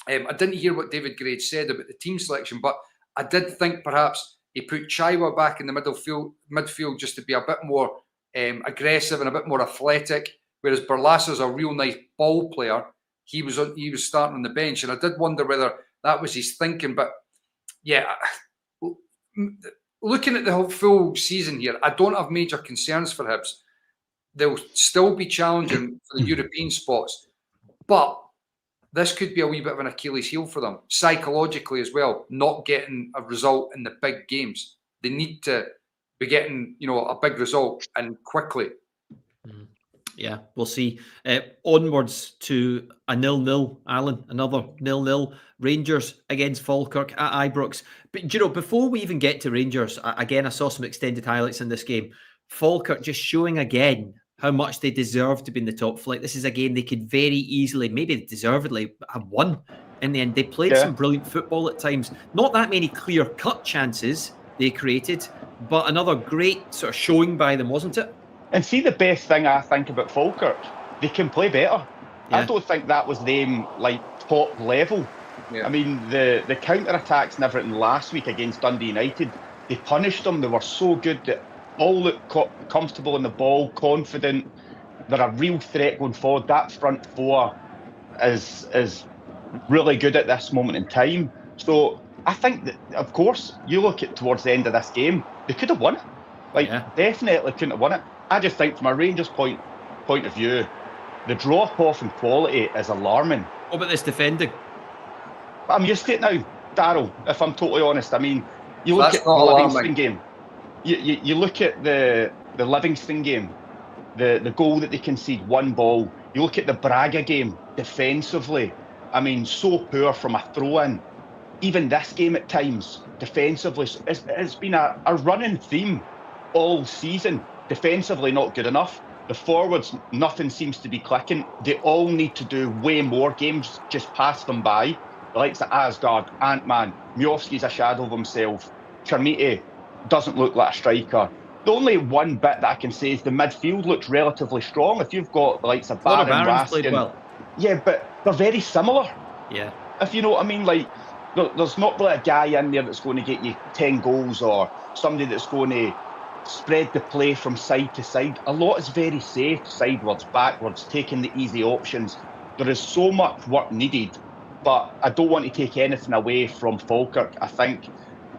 I didn't hear what David Grade said about the team selection, but I did think perhaps he put Chaiwa back in the midfield just to be a bit more aggressive and a bit more athletic, whereas Barlasser's a real nice ball player. He was starting on the bench, and I did wonder whether that was his thinking. But yeah, looking at the whole full season here, I don't have major concerns for Hibs. They'll still be challenging for the European spots, but this could be a wee bit of an Achilles heel for them, psychologically as well, not getting a result in the big games. They need to be getting, a big result, and quickly. Yeah, we'll see. Onwards to a 0-0, Alan, another 0-0. Rangers against Falkirk at Ibrox. But, before we even get to Rangers, again, I saw some extended highlights in this game. Falkirk just showing again how much they deserve to be in the top flight. This is a game they could very easily, maybe deservedly, have won in the end. They played some brilliant football at times. Not that many clear-cut chances they created, but another great sort of showing by them, wasn't it? And see, the best thing I think about Falkirk, they can play better. Yeah. I don't think that was them, top level. Yeah. I mean, the counter-attacks and everything last week against Dundee United, they punished them. They were so good that all looked comfortable in the ball, confident. They're a real threat going forward. That front four is really good at this moment in time. So I think that, of course, you look at towards the end of this game, they could have won it. Definitely couldn't have won it. I just think from a Rangers point of view, the drop-off in quality is alarming. What about this defending? I'm used to it now, Darrell, if I'm totally honest. I mean, you look at the Livingston game. You look at the Livingston game, the goal that they concede, one ball. You look at the Braga game, defensively, I mean, so poor from a throw-in. Even this game at times, defensively, it's been a running theme all season. Defensively, not good enough. The forwards, nothing seems to be clicking. They all need to do way more. Games just pass them by. The likes of Asgard, Ant-Man, Miovski's a shadow of himself. Chermiti doesn't look like a striker. The only one bit that I can say is the midfield looks relatively strong. If you've got the likes of Baron, Raskin, well. Yeah, but they're very similar. Yeah. If you know what I mean, there's not really a guy in there that's going to get you 10 goals or somebody that's going to spread the play from side to side. A lot is very safe, sidewards, backwards, taking the easy options. There is so much work needed, but I don't want to take anything away from Falkirk. I think,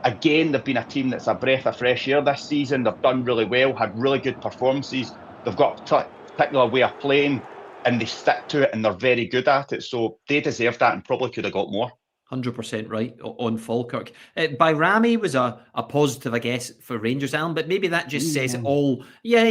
again, they've been a team that's a breath of fresh air this season. They've done really well, had really good performances. They've got a particular way of playing, and they stick to it, and they're very good at it. So they deserve that and probably could have got more. 100% right on Falkirk. Bayrami was a positive, I guess, for Rangers, Alan, but maybe that just says it all. Yeah,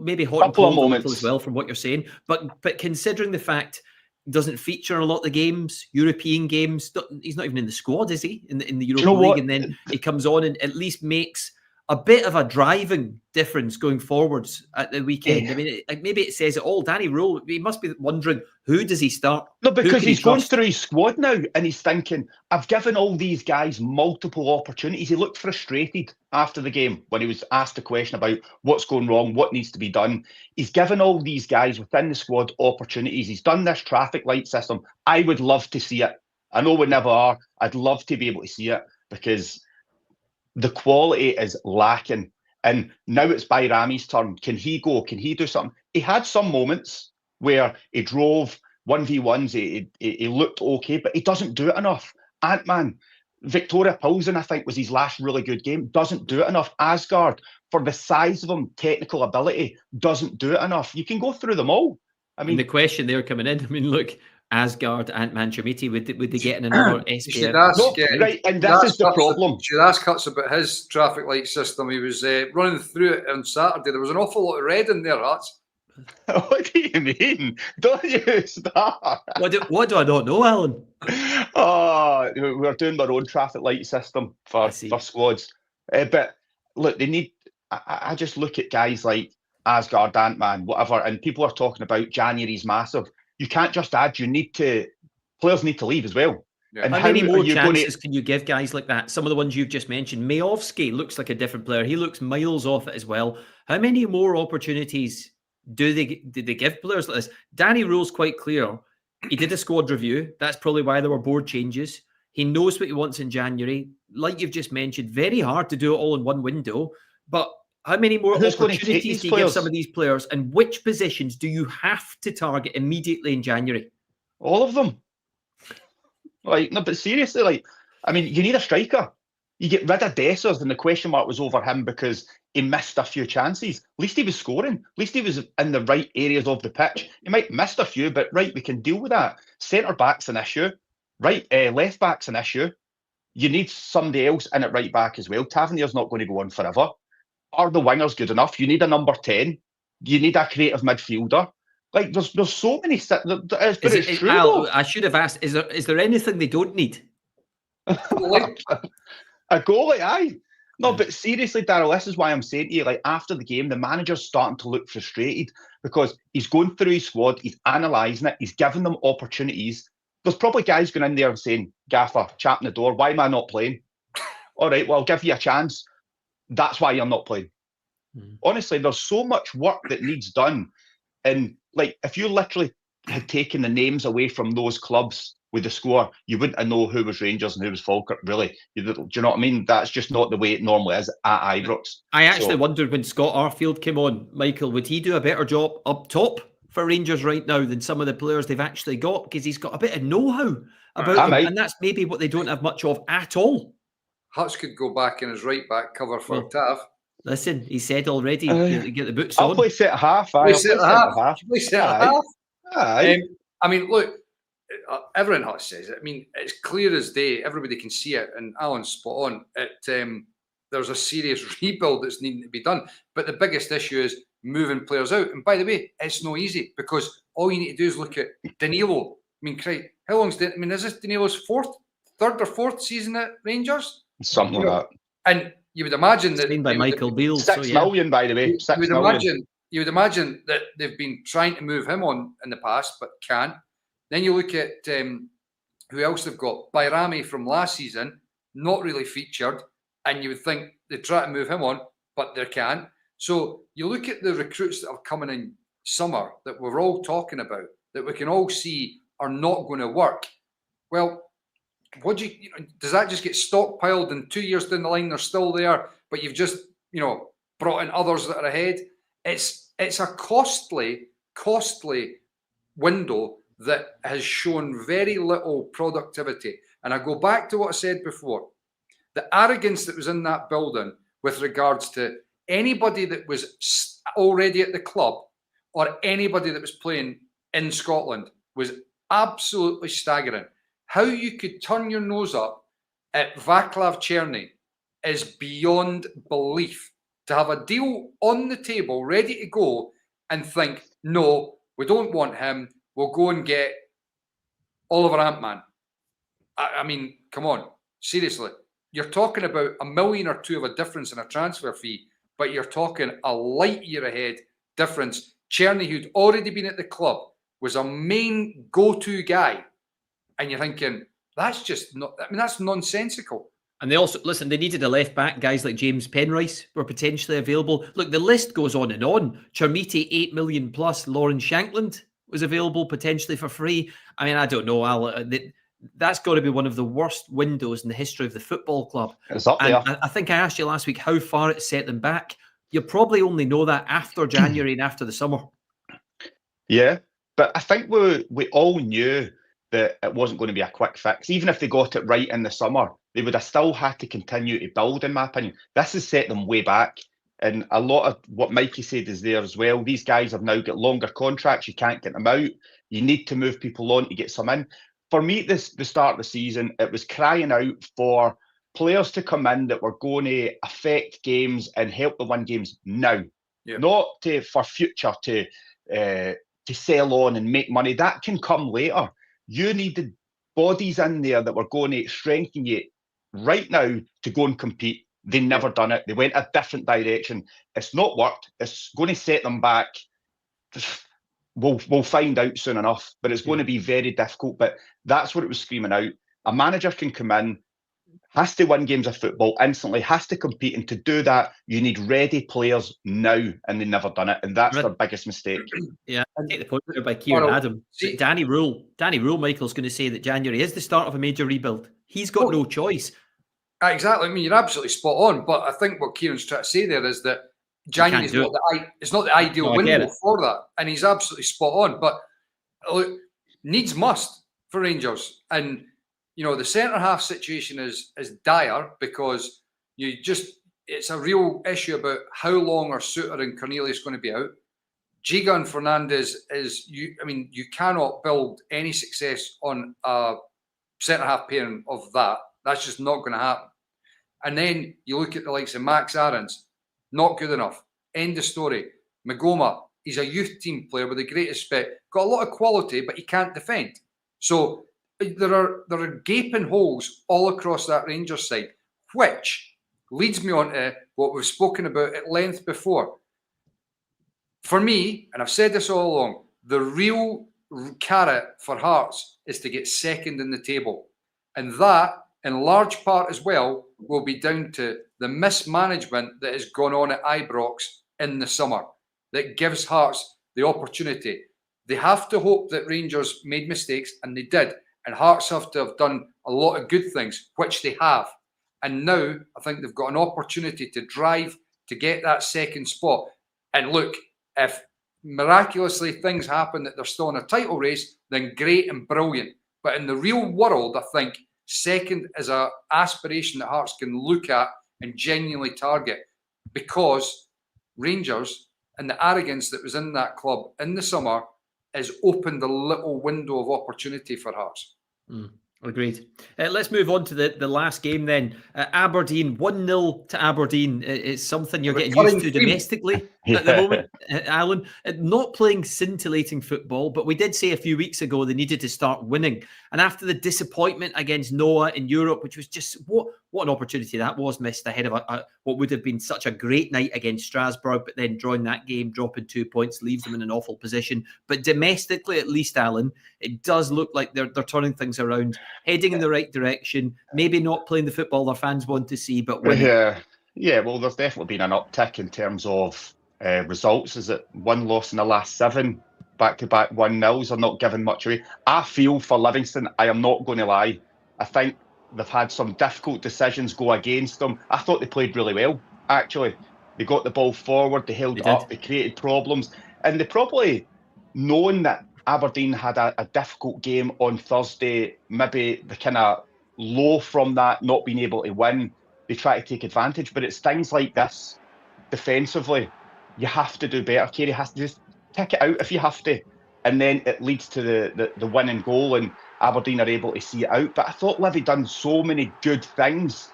maybe hot and Couple of cold a moments little as well from what you're saying. But considering the fact doesn't feature in a lot of the games, European games, he's not even in the squad, is he? In the Europa League, what? And then he comes on and at least makes a bit of a driving difference going forwards at the weekend. I mean, maybe it says it all. Danny Rule, he must be wondering, who does he start? No, because he's going through his squad now and he's thinking, I've given all these guys multiple opportunities. He looked frustrated after the game when he was asked a question about what's going wrong, what needs to be done. He's given all these guys within the squad opportunities. He's done this traffic light system. I would love to see it. I know we never are. I'd love to be able to see it because the quality is lacking. And now it's Bayrami's turn. Can he go? Can he do something? He had some moments where he drove 1v1s, he looked okay, but he doesn't do it enough. Ant-Man, Victoria Pilsen, I think, was his last really good game. Doesn't do it enough. Asgard, for the size of him, technical ability, doesn't do it enough. You can go through them all. I mean, the question there coming in, I mean, look, Asgard, Ant-Man, Chamiti, would they get in another SPF? Right, and this is the problem. Should ask Hutz about his traffic light system. He was running through it on Saturday. There was an awful lot of red in there, Hutz. What do you mean? Don't you start? What do I not know, Alan? Oh, we're doing our own traffic light system for squads. But look, they need. I just look at guys like Asgard, Ant-Man, whatever, and people are talking about January's massive. You can't just add. Players need to leave as well. Yeah. And how many more chances can you give guys like that? Some of the ones you've just mentioned. Mayovsky looks like a different player. He looks miles off it as well. How many more opportunities do they give players like this? Danny Rule's quite clear. He did a squad review. That's probably why there were board changes. He knows what he wants in January. Like you've just mentioned, very hard to do it all in one window. But how many more opportunities do you give some of these players? And which positions do you have to target immediately in January? All of them. No, but seriously, I mean, you need a striker. You get rid of Dessers, and the question mark was over him because he missed a few chances. At least he was scoring. At least he was in the right areas of the pitch. He might have missed a few, but we can deal with that. Centre back's an issue. Left back's an issue. You need somebody else in at right back as well. Tavernier's not going to go on forever. Are the wingers good enough? You need a number 10. You need a creative midfielder. There's so many. It's true, I should have asked. Is there anything they don't need? A goalie, aye. No, but seriously, Darrell, this is why I'm saying to you, after the game, the manager's starting to look frustrated because he's going through his squad, he's analysing it, he's giving them opportunities. There's probably guys going in there and saying, Gaffer, chapping the door, why am I not playing? All right, well, I'll give you a chance. That's why you're not playing. Honestly, there's so much work that needs done. And if you literally had taken the names away from those clubs with the score, you wouldn't know who was Rangers and who was Falkirk, really. Do you know what I mean? That's just not the way it normally is at Ibrox. I actually wondered when Scott Arfield came on, Michael, would he do a better job up top for Rangers right now than some of the players they've actually got? Because he's got a bit of know-how about them, and that's maybe what they don't have much of at all. Hutch could go back in his right back cover for Tav. Listen, he said already, get the boots I'll on. Play centre half. Play centre half. I mean, look, everyone Hutch says it. I mean, it's clear as day. Everybody can see it, and Alan's spot on. There's a serious rebuild that's needing to be done. But the biggest issue is moving players out. And by the way, it's no easy because all you need to do is look at Danilo. I mean, how long's it? I mean, is this Danilo's third or fourth season at Rangers? Something like that. And you would imagine that by Michael Beale, 6 million, by the way. You would imagine that they've been trying to move him on in the past, but can't. Then you look at who else they've got. Bayrami from last season, not really featured, and you would think they try to move him on, but they can't. So you look at the recruits that are coming in summer that we're all talking about, that we can all see are not going to work. Well, does that just get stockpiled and 2 years down the line they're still there, but you've just brought in others that are ahead? It's a costly window that has shown very little productivity. And I go back to what I said before. The arrogance that was in that building with regards to anybody that was already at the club or anybody that was playing in Scotland was absolutely staggering. how you could turn your nose up at Vaclav Černý is beyond belief. To have a deal on the table ready to go and think, no, we don't want him, we'll go and get Oliver Antman. I mean, come on, seriously. You're talking about $1 million or $2 million of a difference in a transfer fee, but you're talking a light year ahead difference. Černý, who'd already been at the club, was a main go-to guy. And you're thinking, that's just not, I mean, that's nonsensical. And they also, listen, they needed a left back. Guys like James Penrice were potentially available. Look, the list goes on and on. Chermiti, 8 million plus. Lauren Shankland was available potentially for free. I mean, I don't know, Al. That's got to be one of the worst windows in the history of the football club. It's up there. And I think I asked you last week how far it set them back. You'll probably only know that after January and after the summer. Yeah, but I think we all knew that it wasn't going to be a quick fix. Even if they got it right in the summer, they would have still had to continue to build, in my opinion. This has set them way back. And a lot of what Mikey said is there as well. These guys have now got longer contracts. You can't get them out. You need to move people on to get some in. For me, the start of the season, it was crying out for players to come in that were going to affect games and help them win games now. Yeah. Not for future to sell on and make money. That can come later. You needed bodies in there that were going to strengthen you right now to go and compete. They never done it. They went a different direction. It's not worked. It's going to set them back. We'll find out soon enough, but it's going to be very difficult. But that's what it was screaming out. A manager can come in, has to win games of football instantly, has to compete, and to do that, you need ready players now, and they never done it, and that's their biggest mistake. Yeah, I take the point there by Kieran Adam. Danny Rule, Michael's going to say that January is the start of a major rebuild. He's got no choice. Exactly. I mean, you're absolutely spot on. But I think what Kieran's trying to say there is that January is not the ideal window for that, and he's absolutely spot on. But look, needs must for Rangers, and you know the centre half situation is dire because it's a real issue about how long are Suter and Cornelius going to be out. Giga and Fernandes you cannot build any success on a centre half pairing of that. That's just not going to happen. And then you look at the likes of Max Aarons, not good enough. End of story. Magoma, he's a youth team player with the greatest respect. Got a lot of quality, but he can't defend. So there are gaping holes all across that Rangers side, which leads me on to what we've spoken about at length before. For me, and I've said this all along, the real carrot for Hearts is to get second in the table. And that, in large part as well, will be down to the mismanagement that has gone on at Ibrox in the summer that gives Hearts the opportunity. They have to hope that Rangers made mistakes, and they did. And Hearts have to have done a lot of good things, which they have. And now I think they've got an opportunity to drive to get that second spot. And look, if miraculously things happen that they're still in a title race, then great and brilliant. But in the real world, I think second is an aspiration that Hearts can look at and genuinely target, because Rangers and the arrogance that was in that club in the summer has opened a little window of opportunity for Hearts. Agreed. Let's move on to the last game then. Aberdeen, 1-0 to Aberdeen. It's something you're getting used to domestically at the moment, Alan. Not playing scintillating football, but we did say a few weeks ago they needed to start winning. And after the disappointment against Noah in Europe, which was just what an opportunity that was missed ahead of what would have been such a great night against Strasbourg, but then drawing that game, dropping 2 points, leaves them in an awful position. But domestically, at least, Alan, it does look like they're turning things around, heading in the right direction, maybe not playing the football their fans want to see, but winning. Yeah, well, there's definitely been an uptick in terms of results. Is it one loss in the last 7? Back-to-back 1-0s are not giving much away. I feel for Livingston, I am not going to lie. I think they've had some difficult decisions go against them. I thought they played really well, actually. They got the ball forward, they held it up, they created problems. And they probably, knowing that Aberdeen had a difficult game on Thursday, maybe the kind of low from that, not being able to win, they try to take advantage. But it's things like this, defensively, you have to do better. Kerry has to just tick it out if you have to. And then it leads to the winning goal. And Aberdeen are able to see it out. But I thought Livy done so many good things.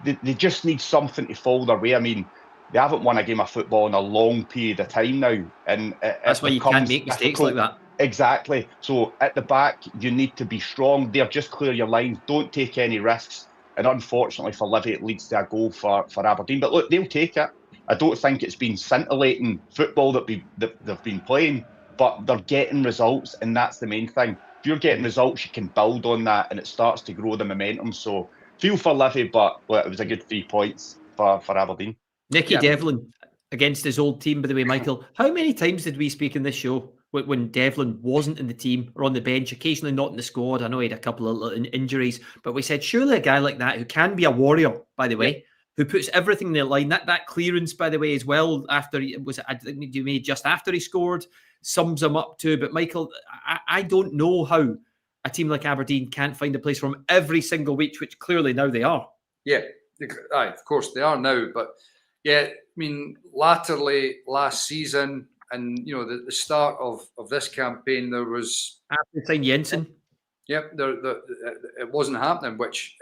They just need something to fall their way. I mean, they haven't won a game of football in a long period of time now, and that's why you can't make mistakes like that. Exactly. So at the back, you need to be strong there. Just clear your lines. Don't take any risks. And unfortunately for Livy, it leads to a goal for Aberdeen. But look, they'll take it. I don't think it's been scintillating football that they've been playing, but they're getting results, and that's the main thing. If you're getting results, you can build on that, and it starts to grow the momentum. So feel for Livy, but look, it was a good 3 points for Aberdeen. Nicky Devlin against his old team, by the way, Michael. How many times did we speak in this show when Devlin wasn't in the team or on the bench, occasionally not in the squad? I know he had a couple of injuries, but we said, surely a guy like that, who can be a warrior, by the way, who puts everything in the line, that clearance, by the way, as well, after I think you made just after he scored, sums him up too. But Michael, I don't know how a team like Aberdeen can't find a place for him every single week, which clearly now they are. Yeah, of course they are now. But yeah, I mean, latterly last season and, you know, the start of this campaign, there was... After signing Jensen. Yep, it wasn't happening, which,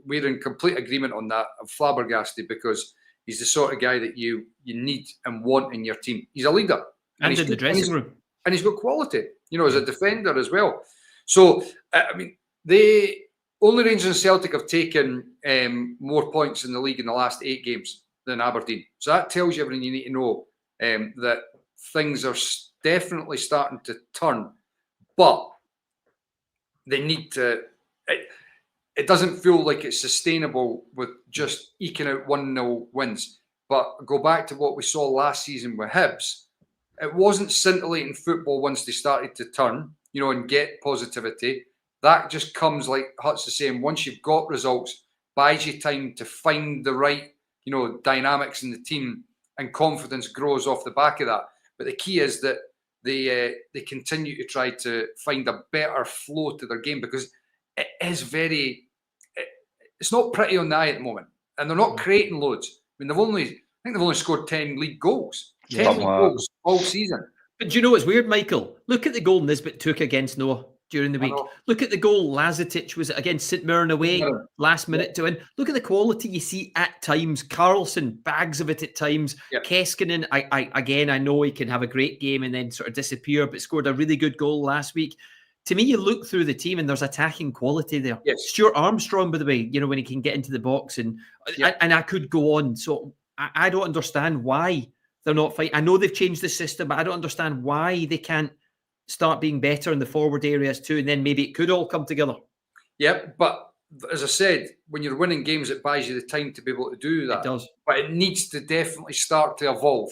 we're in complete agreement on that. I'm flabbergasted because he's the sort of guy that you need and want in your team. He's a leader. And in the dressing room. And he's got quality, you know, as a defender as well. So, I mean, the only Rangers and Celtic have taken more points in the league in the last 8 games than Aberdeen. So that tells you everything you need to know, that things are definitely starting to turn. But they need to... It doesn't feel like it's sustainable with just eking out 1-0 wins. But go back to what we saw last season with Hibs. It wasn't scintillating football once they started to turn, you know, and get positivity. That just comes, like Hut's the same, once you've got results, buys you time to find the right, you know, dynamics in the team, and confidence grows off the back of that. But the key is that they continue to try to find a better flow to their game, because it is it's not pretty on the eye at the moment, and they're not creating loads. I mean, I think they've only scored 10 league goals. 10 league goals all season. But do you know what's weird, Michael? Look at the goal Nisbet took against Noah during the week. Look at the goal Lazetic was against St Mirren away, last minute to win. Look at the quality you see at times. Carlson, bags of it at times. Keskinen, I know he can have a great game and then sort of disappear, but scored a really good goal last week. To me, you look through the team and there's attacking quality there. Yes. Stuart Armstrong, by the way, you know, when he can get into the box, and I could go on. So I don't understand why they're not fighting. I know they've changed the system, but I don't understand why they can't start being better in the forward areas too, and then maybe it could all come together. Yep, but as I said, when you're winning games, it buys you the time to be able to do that. It does. But it needs to definitely start to evolve.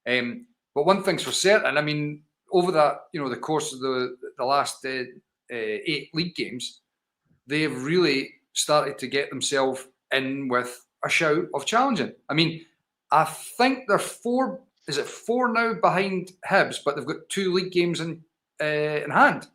But one thing's for certain, I mean, over that, you know, the course of the last 8 league games, they've really started to get themselves in with a shout of challenging. I mean, I think they're 4 now behind Hibs, but they've got 2 league games in hand.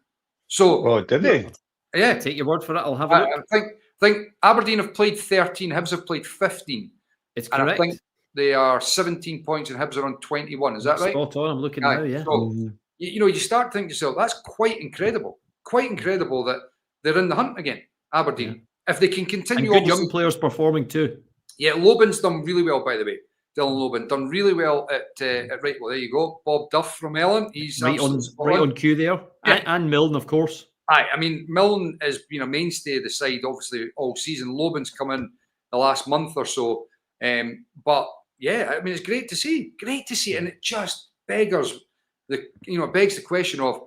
So, did they? Yeah. Take your word for it. I'll have a look. I think Aberdeen have played 13, Hibs have played 15. It's correct. And I think they are 17 points and Hibs are on 21. Is that right? Spot on. I'm looking now, yeah. So, you know, you start thinking to yourself, that's quite incredible. Quite incredible that they're in the hunt again, Aberdeen. Yeah. If they can continue... And good young players performing too. Yeah, Lobin's done really well, by the way. Dylan Lobin done really well at right. Well, there you go. Bob Duff from Ellen. He's right on cue there. Yeah. And Milne, of course. I mean, Milne has been a mainstay of the side, obviously, all season. Lobin's come in the last month or so. But yeah, I mean, it's great to see. Great to see. And it just begs the question of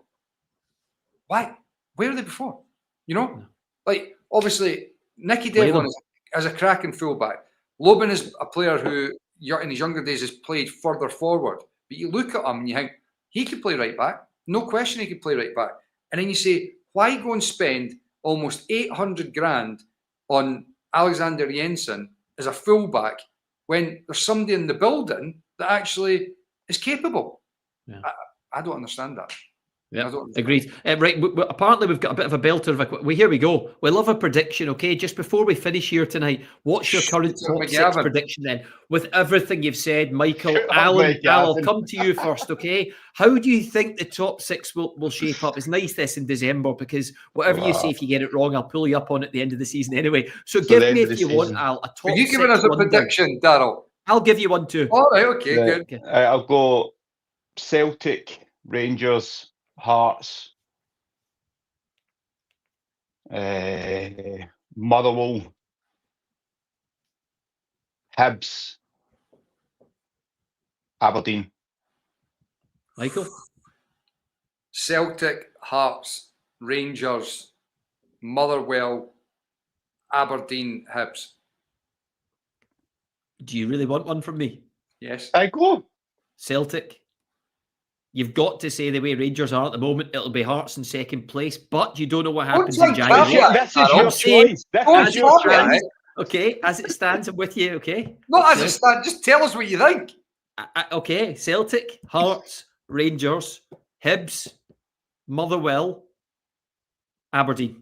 why? Where were they before? You know? Like, obviously, Nicky Devlin is a cracking fullback. Lobin is a player who, in his younger days, has played further forward. But you look at him and you think, he could play right back. No question he could play right back. And then you say, why go and spend almost 800 grand on Alexander Jensen as a fullback when there's somebody in the building that actually is capable? Yeah. I don't understand that. Yeah, agreed. Right, apparently we've got a bit of a belter. Here we go. We love a prediction, okay? Just before we finish here tonight, what's your current top 6 prediction then? With everything you've said, Michael, Alan, I'll come to you first, okay? How do you think the top 6 will shape up? It's nice this in December because whatever you say, if you get it wrong, I'll pull you up on it at the end of the season anyway. So give me, if you want, Al, a top 6. Are you giving us a prediction, Darrell? I'll give you one too. All right, okay, good. Okay. I'll go Celtic, Rangers, Hearts, Motherwell, Hibs, Aberdeen. Michael? Celtic, Hearts, Rangers, Motherwell, Aberdeen, Hibs. Do you really want one from me? Yes. I go. Celtic. You've got to say the way Rangers are at the moment, it'll be Hearts in second place, but you don't know what happens in January. This is your choice. This is your choice. Okay, as it stands, I'm with you, okay? Not as it stands, just tell us what you think. Okay, Celtic, Hearts, Rangers, Hibs, Motherwell, Aberdeen.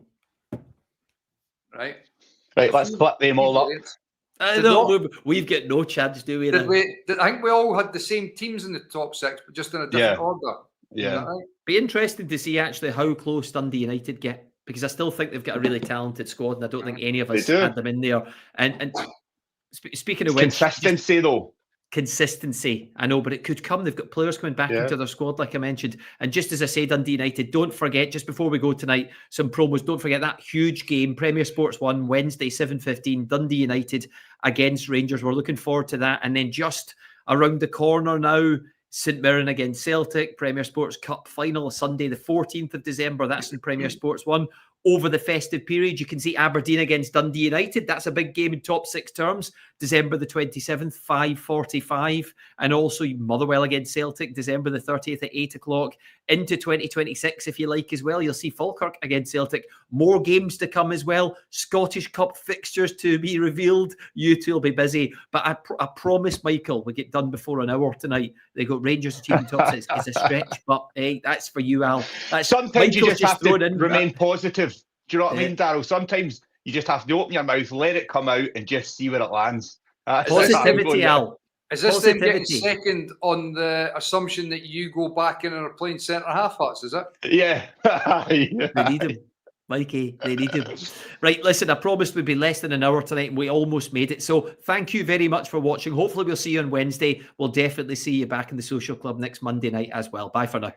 Right, let's split them all up. We've got no chance, do we? I think we all had the same teams in the top 6, but just in a different order. Yeah. Right? Be interesting to see actually how close Dundee United get, because I still think they've got a really talented squad, and I don't think any of us had them in there. And speaking of which, consistency though. Consistency, I know, but it could come. They've got players coming back into their squad, like I mentioned. And just as I say, Dundee United, don't forget, just before we go tonight, some promos. Don't forget that huge game, Premier Sports 1, Wednesday, 7:15, Dundee United against Rangers. We're looking forward to that. And then just around the corner now, St Mirren against Celtic, Premier Sports Cup final, Sunday, the 14th of December. That's in Premier Sports 1. Over the festive period, you can see Aberdeen against Dundee United. That's a big game in top 6 terms. December the 27th, 5:45. And also Motherwell against Celtic, December the 30th at 8 o'clock. Into 2026, if you like, as well. You'll see Falkirk against Celtic. More games to come as well. Scottish Cup fixtures to be revealed. You two will be busy. But I promise, Michael, we get done before an hour tonight. They got Rangers achieving top 6. It's a stretch, but hey, that's for you, Al. Sometimes Michael's you just have to remain that. positive. Do you know what I mean, Darrell? Sometimes you just have to open your mouth, let it come out, and just see where it lands. Positivity, Al. Is this them getting second on the assumption that you go back in and are playing centre-half, Huts, is it? Yeah. They need him, Mikey. They need him. Right, listen, I promised we'd be less than an hour tonight, and we almost made it. So thank you very much for watching. Hopefully we'll see you on Wednesday. We'll definitely see you back in the Social Club next Monday night as well. Bye for now.